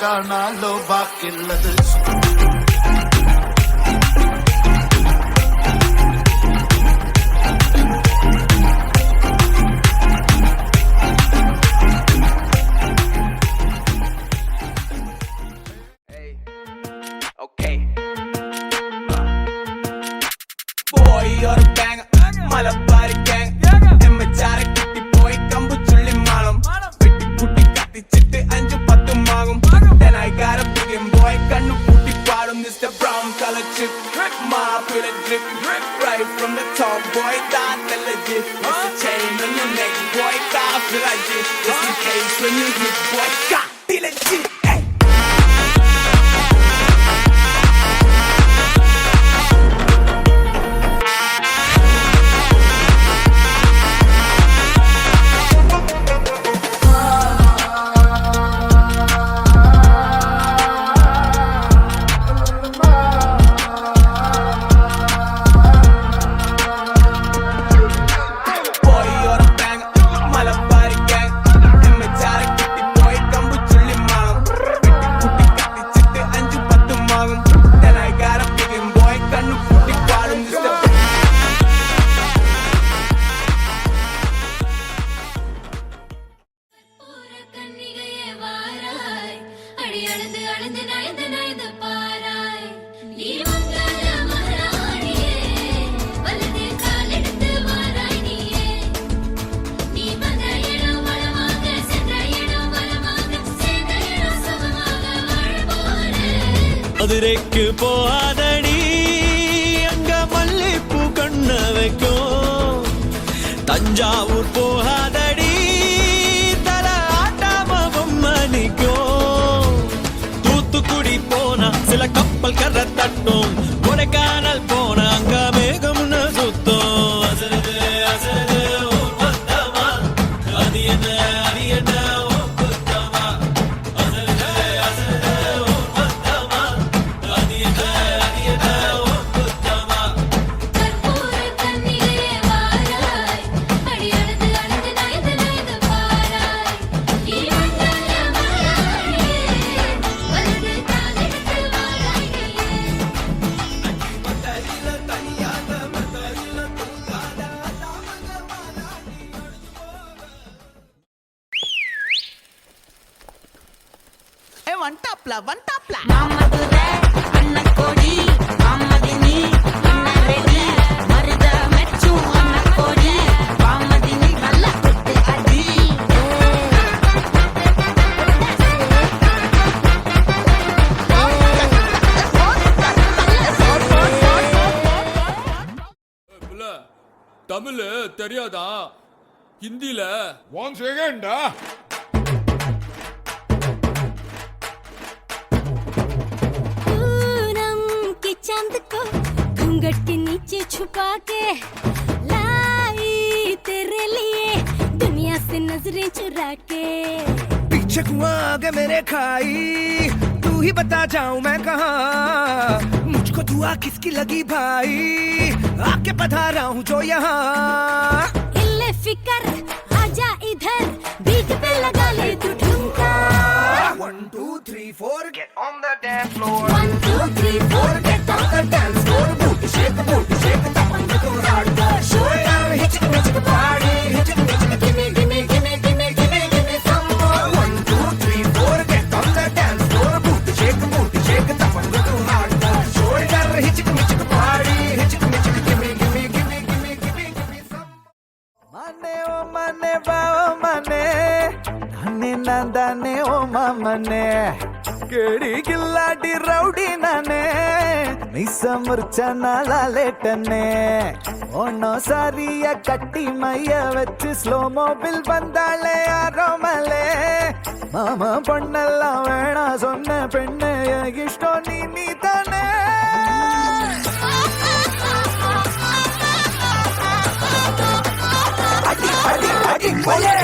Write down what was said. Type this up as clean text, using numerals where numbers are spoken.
കാണാലോ ബാക്കിയുള്ളത്. மதுரைக்கு போகாதடி அங்க மல்லிப்பூ கண்ண வைக்கும். தஞ்சாவூர் போகாதடி தல ஆட்டாம பொம்மணிக்கும். தூத்துக்குடி போனா சில கப்பல் கரை தட்டும். கொடைக்கானல் போனா அங்க மேகம்னு சுத்தம். அசருது அசருது ஊர் மொத்தமா அது என்ன அது என்ன தமிழ் தெரியாதா? ஹிந்தில ஒன் செகண்டா. चांद को घूंघट के नीचे छुपा के लाई तेरे लिए दुनिया से नजरें चुरा के. पीछे कुआं आगे मेरे खाई तू ही बता जाऊं मैं कहाँ. मुझको दुआ किसकी लगी भाई आके पधारा हूँ जो यहाँ. इल्ले फिकर आजा इधर बीट पे लगा ले तू ठुमका. 1 2 3 4 get on the dance floor. 1 2 3 4 get on the dance floor. Booty shake tap on the hardcore. Show it down, hit it, make it a party. Hit it, gimme, gimme, gimme, gimme, gimme, gimme some more. 1 2 3 4 get on the dance floor. Booty shake tap on the hardcore. Show it down, hit it, make it a party. Hit it, make it, gimme, gimme, gimme, gimme, gimme, gimme some. Mane oh mane ba oh mane. Nane nandane oh mamane. केड़ी गिल्लाडी rowdy नाने மீச முறிச்ச நாளேட்டனே ஒன்னும் சாரிய கட்டி மைய வச்சு slow மோபில் வந்தாளே ஆரோமலே மாமா பொண்ணெல்லாம் வேணா சொன்ன பெண்ணு இஷ்டம் நீ தானே அடி அடி அடி போலே